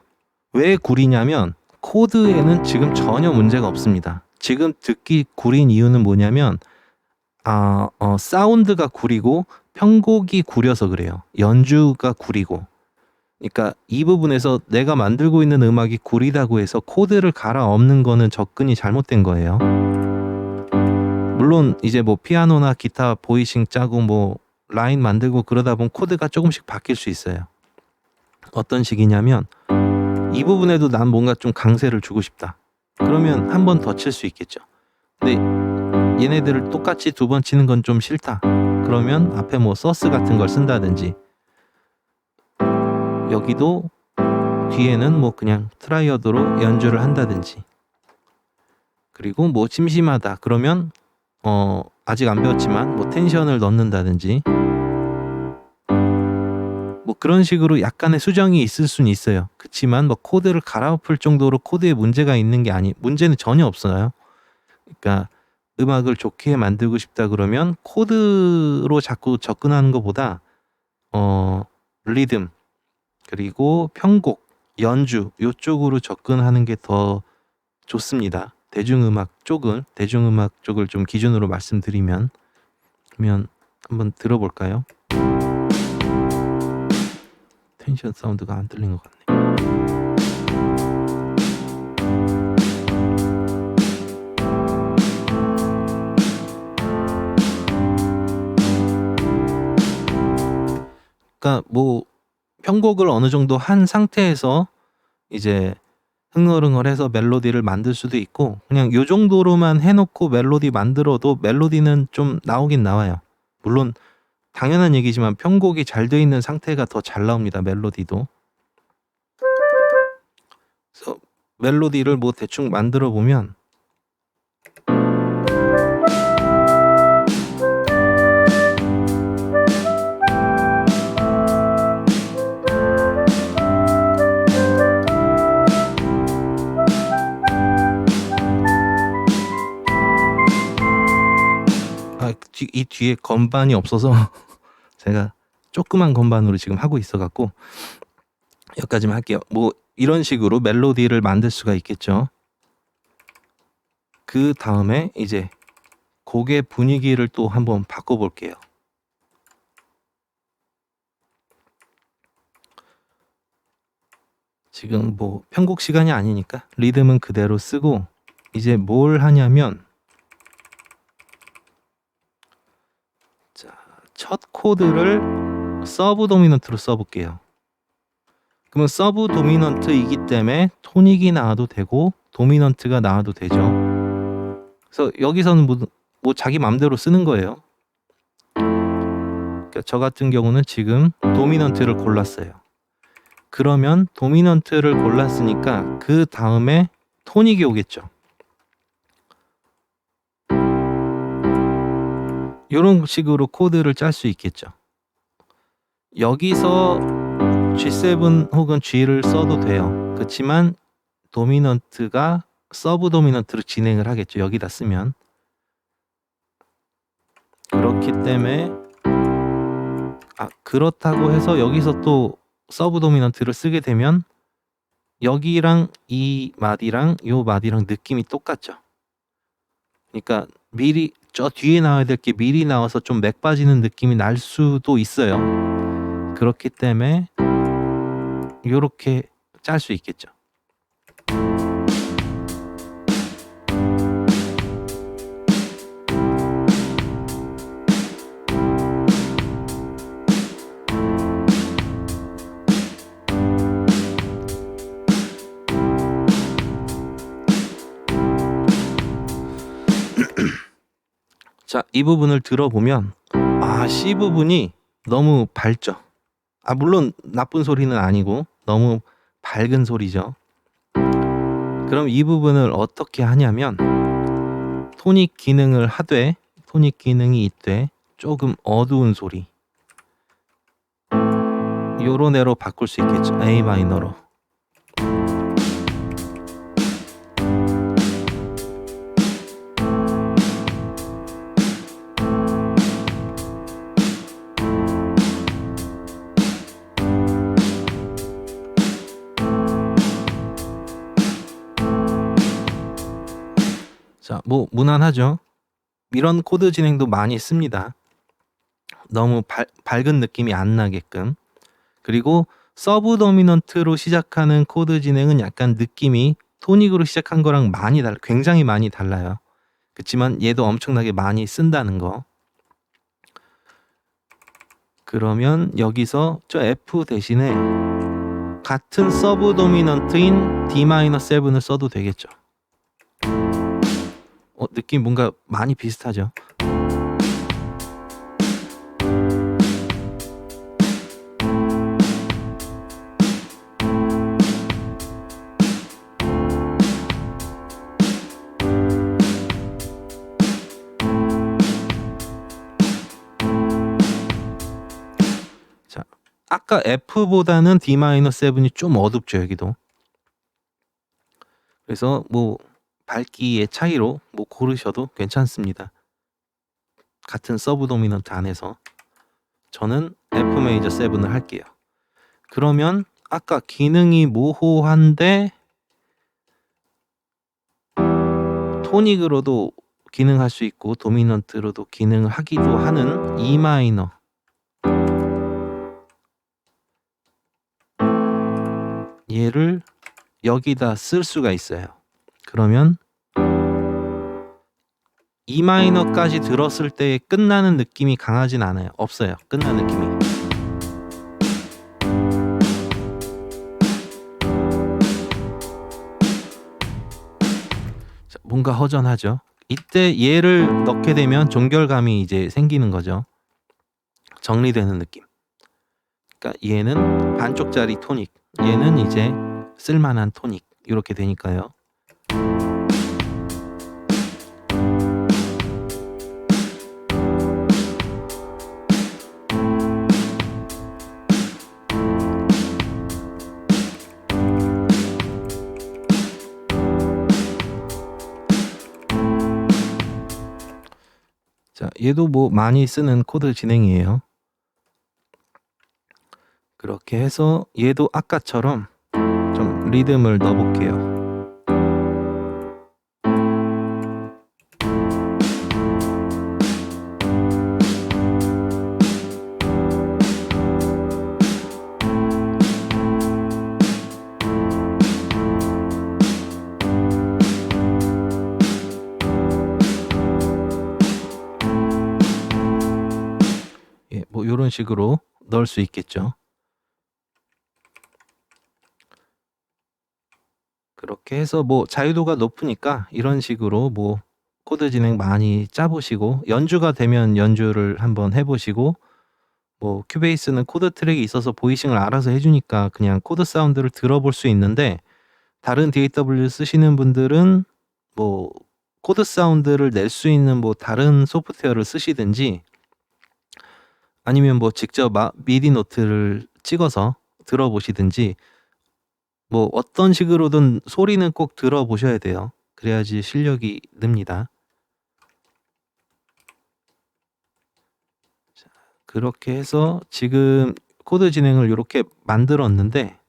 왜 구리냐면 코드에는 지금 전혀 문제가 없습니다. 지금 듣기 구린 이유는 뭐냐면 사운드가 구리고 편곡이 구려서 그래요. 연주가 구리고. 그러니까 이 부분에서 내가 만들고 있는 음악이 구리다고 해서 코드를 갈아엎는 거는 접근이 잘못된 거예요. 물론 이제 뭐 피아노나 기타 보이싱 짜고 뭐 라인 만들고 그러다 보면 코드가 조금씩 바뀔 수 있어요. 어떤 식이냐면 이 부분에도 난 뭔가 좀 강세를 주고 싶다. 그러면 한 번 더 칠 수 있겠죠. 근데 얘네들을 똑같이 두 번 치는 건 좀 싫다. 그러면 앞에 뭐 서스 같은 걸 쓴다든지, 여기도 뒤에는 뭐 그냥 트라이어드로 연주를 한다든지, 그리고 뭐 심심하다 그러면 아직 안 배웠지만 뭐 텐션을 넣는다든지, 뭐 그런 식으로 약간의 수정이 있을 수는 있어요. 그치만 뭐 코드를 갈아엎을 정도로 코드에 문제가 있는 게 문제는 전혀 없어요. 그러니까 음악을 좋게 만들고 싶다 그러면 코드로 자꾸 접근하는 것보다 리듬, 그리고 편곡, 연주 요쪽으로 접근하는 게 더 좋습니다. 대중음악 쪽을 좀 기준으로 말씀드리면, 그러면 한번 들어볼까요? 텐션 사운드가 안 들린 것 같네. 그러니까 뭐 편곡을 어느 정도 한 상태에서 이제 흥얼흥얼해서 멜로디를 만들 수도 있고, 그냥 요 정도로만 해놓고 멜로디 만들어도 멜로디는 좀 나오긴 나와요. 물론 당연한 얘기지만 편곡이 잘 돼 있는 상태가 더 잘 나옵니다. 멜로디도. 그래서 멜로디를 뭐 대충 만들어 보면, 이 뒤에 건반이 없어서 제가 조그만 건반으로 지금 하고 있어 갖고 여기까지만 할게요. 뭐 이런 식으로 멜로디를 만들 수가 있겠죠. 그 다음에 이제 곡의 분위기를 또 한번 바꿔볼게요. 지금 뭐 편곡 시간이 아니니까 리듬은 그대로 쓰고, 이제 뭘 하냐면, 자, 첫 코드를 서브 도미넌트로 써볼게요. 그러면 서브 도미넌트이기 때문에 토닉이 나와도 되고 도미넌트가 나와도 되죠. 그래서 여기서는 뭐 자기 맘대로 쓰는 거예요. 그러니까 저 같은 경우는 지금 도미넌트를 골랐어요. 그러면 도미넌트를 골랐으니까 그 다음에 토닉이 오겠죠. 이런 식으로 코드를 짤 수 있겠죠. 여기서 G7 혹은 G를 써도 돼요. 그렇지만 도미넌트가 서브 도미넌트로 진행을 하겠죠. 여기다 쓰면. 그렇기 때문에 그렇다고 해서 여기서 또 서브 도미넌트를 쓰게 되면 여기랑 이 마디랑 요 마디랑 느낌이 똑같죠. 그러니까 미리 저 뒤에 나와야 될 게 미리 나와서 좀 맥 빠지는 느낌이 날 수도 있어요. 그렇기 때문에 요렇게 짤 수 있겠죠. 자, 이 부분을 들어보면 C 부분이 너무 밝죠. 물론 나쁜 소리는 아니고 너무 밝은 소리죠. 그럼 이 부분을 어떻게 하냐면, 토닉 기능을 하되, 토닉 기능이 있되 조금 어두운 소리, 요런 애로 바꿀 수 있겠죠. A 마이너로. 자, 뭐 무난하죠. 이런 코드 진행도 많이 씁니다. 너무 밝은 느낌이 안 나게끔. 그리고 서브 도미넌트로 시작하는 코드 진행은 약간 느낌이 토닉으로 시작한 거랑 굉장히 많이 달라요. 그치만 얘도 엄청나게 많이 쓴다는 거. 그러면 여기서 저 F 대신에 같은 서브 도미넌트인 D-7을 써도 되겠죠. 느낌 뭔가 많이 비슷하죠. 자, 아까 F보다는 D-7이 좀 어둡죠, 여기도. 그래서 뭐 밝기의 차이로 뭐 고르셔도 괜찮습니다. 같은 서브 도미넌트 안에서 저는 F 메이저 7을 할게요. 그러면 아까 기능이 모호한데 토닉으로도 기능할 수 있고 도미넌트로도 기능을 하기도 하는 E 마이너, 얘를 여기다 쓸 수가 있어요. 그러면 E 마이너까지 들었을 때 끝나는 느낌이 강하진 않아요. 없어요. 끝나는 느낌이. 자, 뭔가 허전하죠. 이때 얘를 넣게 되면 종결감이 이제 생기는 거죠. 정리되는 느낌. 그러니까 얘는 반쪽짜리 토닉, 얘는 이제 쓸만한 토닉, 이렇게 되니까요. 자, 얘도 뭐 많이 쓰는 코드 진행이에요. 그렇게 해서 얘도 아까처럼 좀 리듬을 넣어볼게요. 예, 뭐 이런 식으로 넣을 수 있겠죠. 그렇게 해서 뭐 자유도가 높으니까 이런 식으로 뭐 코드 진행 많이 짜보시고 연주가 되면 연주를 한번 해보시고, 뭐 큐베이스는 코드 트랙이 있어서 보이싱을 알아서 해주니까 그냥 코드 사운드를 들어볼 수 있는데, 다른 DAW 쓰시는 분들은 뭐 코드 사운드를 낼 수 있는 뭐 다른 소프트웨어를 쓰시든지, 아니면 뭐 직접 미디 노트를 찍어서 들어보시든지, 뭐 어떤 식으로든 소리는 꼭 들어보셔야 돼요. 그래야지 실력이 늡니다. 자, 그렇게 해서 지금 코드 진행을 이렇게 만들었는데,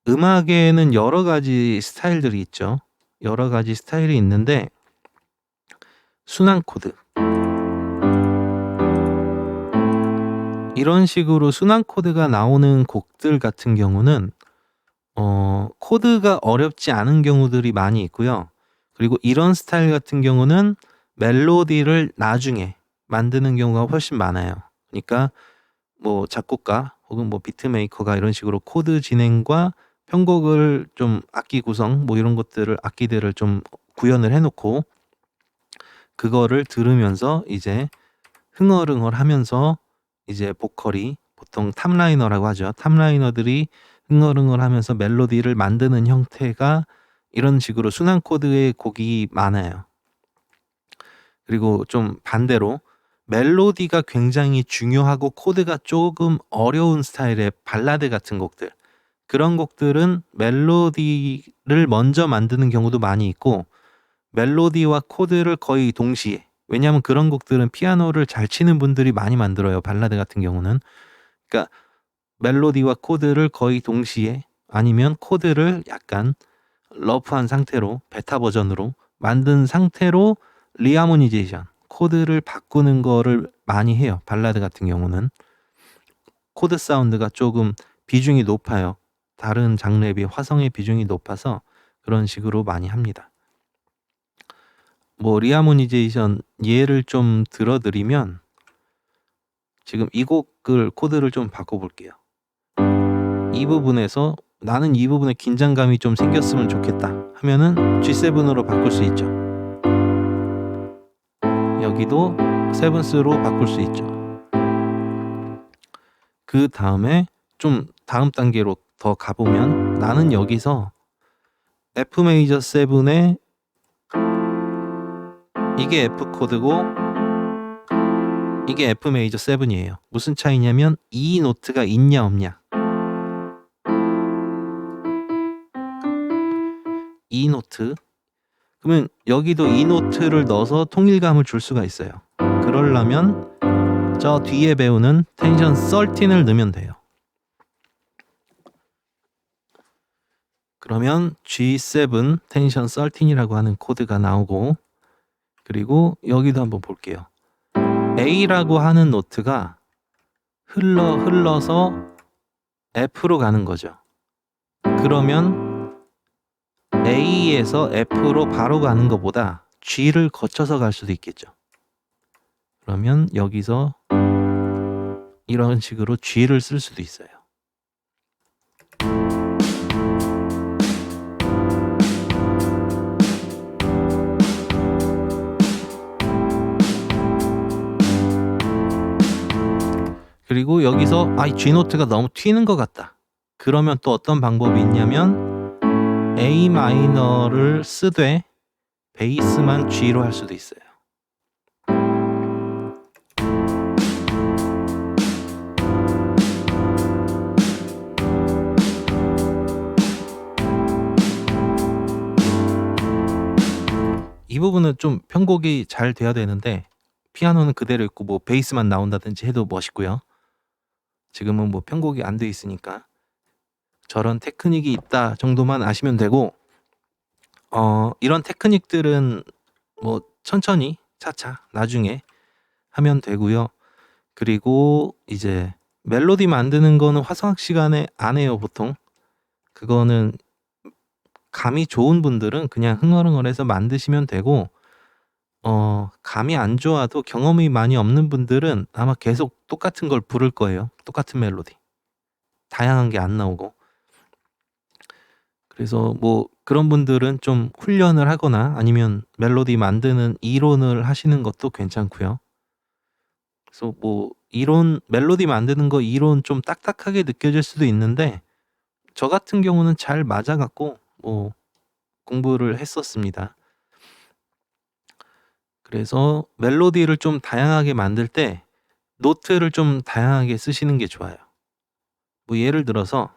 음악에는 여러 가지 스타일들이 있죠. 여러 가지 스타일이 있는데, 순환 코드, 이런 식으로 순환 코드가 나오는 곡들 같은 경우는 코드가 어렵지 않은 경우들이 많이 있고요. 그리고 이런 스타일 같은 경우는 멜로디를 나중에 만드는 경우가 훨씬 많아요. 그러니까 뭐 작곡가 혹은 뭐 비트메이커가 이런 식으로 코드 진행과 편곡을 좀 악기 구성 뭐 이런 것들을, 악기들을 좀 구현을 해놓고 그거를 들으면서 이제 흥얼흥얼 하면서 이제 보컬이, 보통 탑라이너라고 하죠. 탑라이너들이 흥얼흥얼 하면서 멜로디를 만드는 형태가 이런 식으로 순환 코드의 곡이 많아요. 그리고 좀 반대로 멜로디가 굉장히 중요하고 코드가 조금 어려운 스타일의 발라드 같은 곡들, 그런 곡들은 멜로디를 먼저 만드는 경우도 많이 있고, 멜로디와 코드를 거의 동시에, 왜냐하면 그런 곡들은 피아노를 잘 치는 분들이 많이 만들어요. 발라드 같은 경우는. 그러니까 멜로디와 코드를 거의 동시에, 아니면 코드를 약간 러프한 상태로 베타 버전으로 만든 상태로 리하모니제이션, 코드를 바꾸는 거를 많이 해요. 발라드 같은 경우는 코드 사운드가 조금 비중이 높아요. 다른 장르에 비해 화성의 비중이 높아서 그런 식으로 많이 합니다. 뭐 리하모니제이션 예를 좀 들어드리면 지금 이 곡을 코드를 좀 바꿔볼게요. 이 부분에서 나는 이 부분에 긴장감이 좀 생겼으면 좋겠다 하면은 G7으로 바꿀 수 있죠. 여기도 세븐스로 바꿀 수 있죠. 그 다음에 좀 다음 단계로 더 가보면 나는 여기서 F 메이저 7에 이게 F 코드고 이게 F 메이저 7이에요. 무슨 차이냐면 이 노트가 있냐 없냐. 이 노트. 그러면 여기도 이 노트를 넣어서 통일감을 줄 수가 있어요. 그러려면 저 뒤에 배우는 텐션 13을 넣으면 돼요. 그러면 G7 텐션 13이라고 하는 코드가 나오고, 그리고 여기도 한번 볼게요. A라고 하는 노트가 흘러서 F로 가는 거죠. 그러면 A에서 F로 바로 가는 것보다 G를 거쳐서 갈 수도 있겠죠. 그러면 여기서 이런 식으로 G를 쓸 수도 있어요. 그리고 여기서 G 노트가 너무 튀는 것 같다. 그러면 또 어떤 방법이 있냐면 A 마이너를 쓰되 베이스만 G로 할 수도 있어요. 이 부분은 좀 편곡이 잘 돼야 되는데 피아노는 그대로 있고 뭐 베이스만 나온다든지 해도 멋있고요. 지금은 뭐 편곡이 안 돼 있으니까 저런 테크닉이 있다 정도만 아시면 되고, 이런 테크닉들은 뭐 천천히 차차 나중에 하면 되고요. 그리고 이제 멜로디 만드는 거는 화성학 시간에 안 해요, 보통. 그거는 감이 좋은 분들은 그냥 흥얼흥얼해서 만드시면 되고, 감이 안 좋아도 경험이 많이 없는 분들은 아마 계속 똑같은 걸 부를 거예요. 똑같은 멜로디. 다양한 게 안 나오고. 그래서 뭐 그런 분들은 좀 훈련을 하거나 아니면 멜로디 만드는 이론을 하시는 것도 괜찮고요. 그래서 뭐 멜로디 만드는 거 이론 좀 딱딱하게 느껴질 수도 있는데 저 같은 경우는 잘 맞아갖고 뭐 공부를 했었습니다. 그래서 멜로디를 좀 다양하게 만들 때 노트를 좀 다양하게 쓰시는 게 좋아요. 뭐 예를 들어서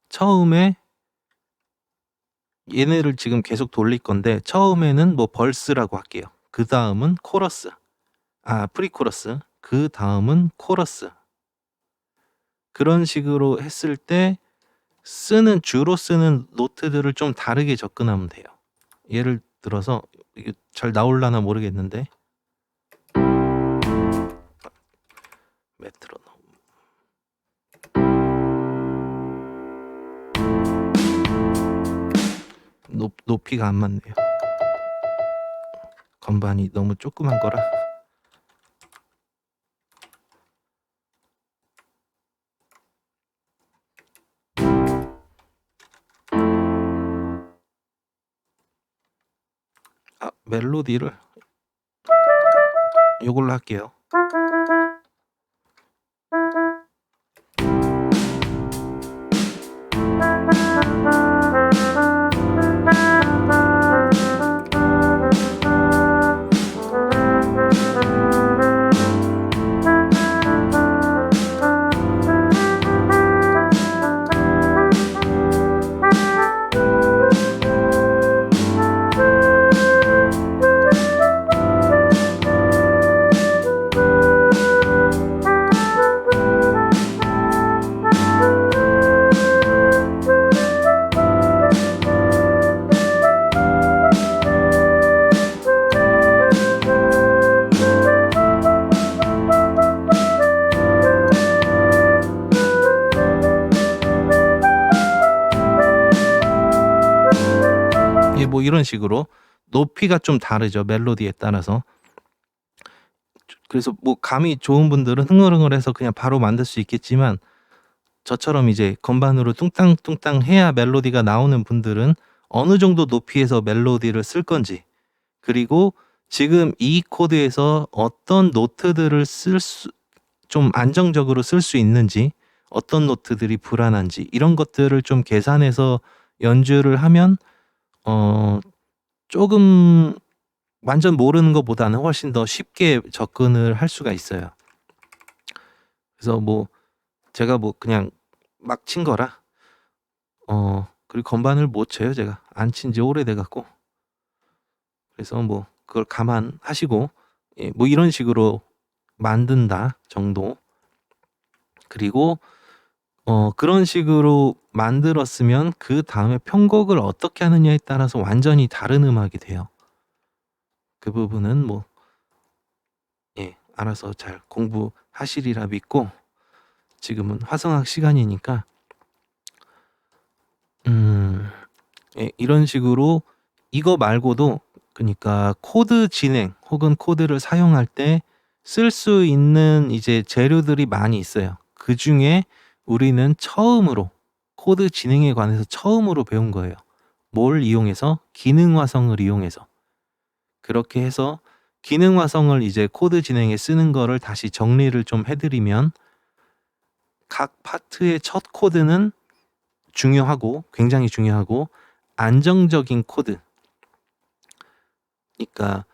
처음에 얘네를 지금 계속 돌릴 건데 처음에는 뭐 벌스라고 할게요. 그 다음은 코러스, 프리코러스, 그 다음은 코러스. 그런 식으로 했을 때 주로 쓰는 노트들을 좀 다르게 접근하면 돼요. 예를 들어서 이게 잘 나올라나 모르겠는데 메트로놈 높이가 안 맞네요. 건반이 너무 조그만 거라. 멜로디를 이걸로 할게요. 뭐 이런 식으로 높이가 좀 다르죠, 멜로디에 따라서. 그래서 뭐 감이 좋은 분들은 흥얼흥얼해서 그냥 바로 만들 수 있겠지만, 저처럼 이제 건반으로 뚱땅뚱땅 해야 멜로디가 나오는 분들은 어느 정도 높이에서 멜로디를 쓸 건지, 그리고 지금 이 코드에서 어떤 노트들을 좀 안정적으로 쓸 수 있는지, 어떤 노트들이 불안한지, 이런 것들을 좀 계산해서 연주를 하면 조금 완전 모르는 것보다는 훨씬 더 쉽게 접근을 할 수가 있어요. 그래서 뭐 제가 뭐 그냥 막 친 거라, 그리고 건반을 못 쳐요. 제가 안 친 지 오래돼 갖고. 그래서 뭐 그걸 감안하시고, 예, 뭐 이런 식으로 만든다 정도. 그리고 그런 식으로 만들었으면 그 다음에 편곡을 어떻게 하느냐에 따라서 완전히 다른 음악이 돼요. 그 부분은 뭐, 예, 알아서 잘 공부하시리라 믿고, 지금은 화성학 시간이니까 예, 이런 식으로 이거 말고도, 그러니까 코드 진행 혹은 코드를 사용할 때 쓸 수 있는 이제 재료들이 많이 있어요. 그 중에 우리는 처음으로 코드 진행에 관해서 처음으로 배운 거예요. 뭘 이용해서? 기능화성을 이용해서. 그렇게 해서 기능화성을 이제 코드 진행에 쓰는 거를 다시 정리를 좀 해드리면, 각 파트의 첫 코드는 중요하고, 굉장히 중요하고 안정적인 코드, 그러니까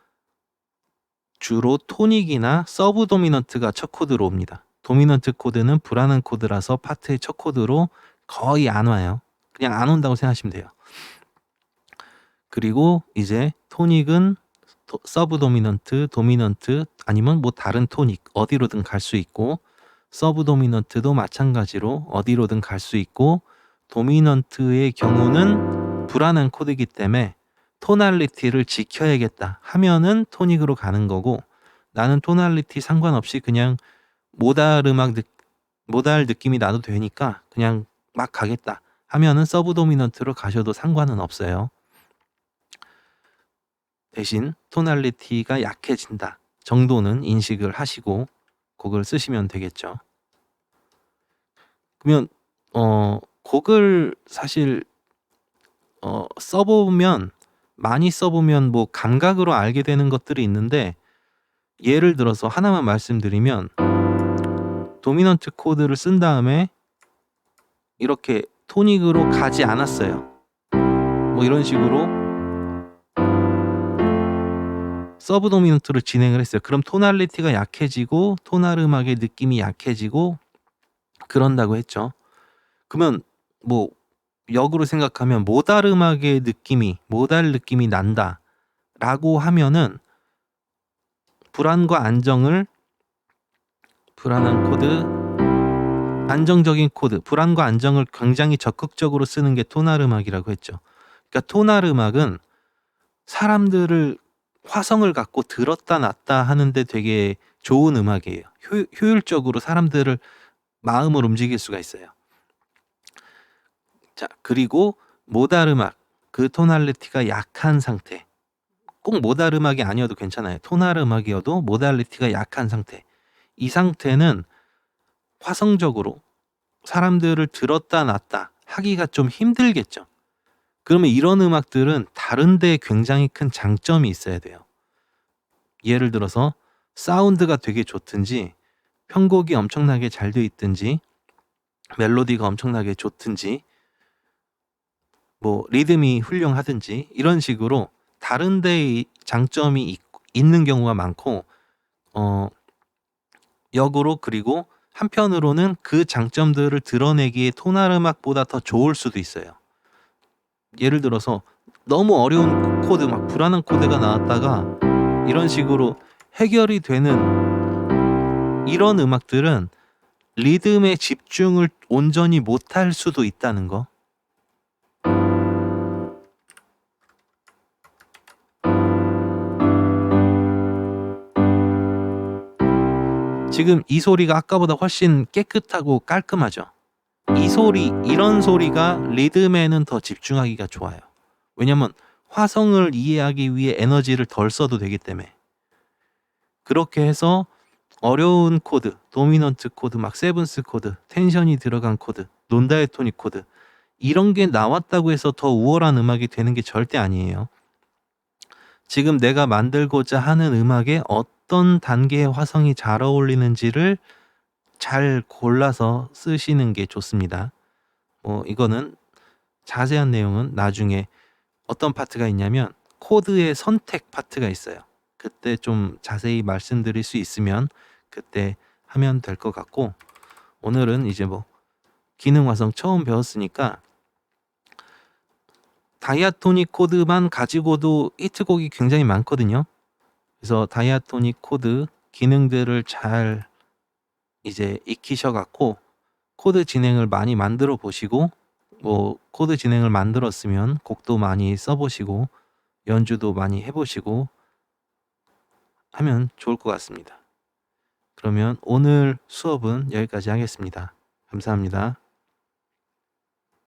주로 토닉이나 서브 도미넌트가 첫 코드로 옵니다. 도미넌트 코드는 불안한 코드라서 파트의 첫 코드로 거의 안 와요. 그냥 안 온다고 생각하시면 돼요. 그리고 이제 토닉은 서브 도미넌트, 도미넌트, 아니면 뭐 다른 토닉 어디로든 갈 수 있고, 서브 도미넌트도 마찬가지로 어디로든 갈 수 있고, 도미넌트의 경우는 불안한 코드이기 때문에 토날리티를 지켜야겠다 하면은 토닉으로 가는 거고, 나는 토날리티 상관없이 그냥 모달 느낌이 나도 되니까 그냥 막 가겠다 하면은 서브 도미넌트로 가셔도 상관은 없어요. 대신 토날리티가 약해진다 정도는 인식을 하시고 곡을 쓰시면 되겠죠. 그러면 곡을 사실 써보면, 많이 써보면 뭐 감각으로 알게 되는 것들이 있는데, 예를 들어서 하나만 말씀드리면, 도미넌트 코드를 쓴 다음에 이렇게 토닉으로 가지 않았어요. 뭐 이런 식으로 서브 도미넌트로 진행을 했어요. 그럼 토날리티가 약해지고 토날 음악의 느낌이 약해지고 그런다고 했죠. 그러면 뭐 역으로 생각하면 모달 느낌이 난다 라고 하면은, 불안한 코드, 안정적인 코드, 불안과 안정을 굉장히 적극적으로 쓰는 게 토날 음악이라고 했죠. 그러니까 토날 음악은 사람들을 화성을 갖고 들었다 놨다 하는데 되게 좋은 음악이에요. 효율적으로 사람들을 마음을 움직일 수가 있어요. 자, 그리고 모달 음악, 그 토날리티가 약한 상태, 꼭 모달 음악이 아니어도 괜찮아요. 토날 음악이어도 모달리티가 약한 상태, 이 상태는 화성적으로 사람들을 들었다 놨다 하기가 좀 힘들겠죠. 그러면 이런 음악들은 다른데 굉장히 큰 장점이 있어야 돼요. 예를 들어서 사운드가 되게 좋든지, 편곡이 엄청나게 잘 돼 있든지, 멜로디가 엄청나게 좋든지, 뭐 리듬이 훌륭하든지, 이런 식으로 다른 데의 장점이 있는 경우가 많고, 역으로, 그리고 한편으로는 그 장점들을 드러내기에 토날 음악보다 더 좋을 수도 있어요. 예를 들어서 너무 어려운 코드, 막 불안한 코드가 나왔다가 이런 식으로 해결이 되는 이런 음악들은 리듬에 집중을 온전히 못할 수도 있다는 거. 지금 이 소리가 아까보다 훨씬 깨끗하고 깔끔하죠. 이런 소리가 리듬에는 더 집중하기가 좋아요. 왜냐면 화성을 이해하기 위해 에너지를 덜 써도 되기 때문에. 그렇게 해서 어려운 코드, 도미넌트 코드, 막 세븐스 코드, 텐션이 들어간 코드, 논다이토닉 코드, 이런 게 나왔다고 해서 더 우월한 음악이 되는 게 절대 아니에요. 지금 내가 만들고자 하는 음악에 어떤 단계의 화성이 잘 어울리는지를 잘 골라서 쓰시는 게 좋습니다. 이거는 자세한 내용은 나중에 어떤 파트가 있냐면 코드의 선택 파트가 있어요. 그때 좀 자세히 말씀드릴 수 있으면 그때 하면 될 것 같고, 오늘은 이제 기능 화성 처음 배웠으니까 다이아토닉 코드만 가지고도 히트곡이 굉장히 많거든요. 그래서 다이아토닉 코드 기능들을 잘 이제 익히셔 갖고 코드 진행을 많이 만들어 보시고, 코드 진행을 만들었으면 곡도 많이 써보시고 연주도 많이 해보시고 하면 좋을 것 같습니다. 그러면 오늘 수업은 여기까지 하겠습니다. 감사합니다.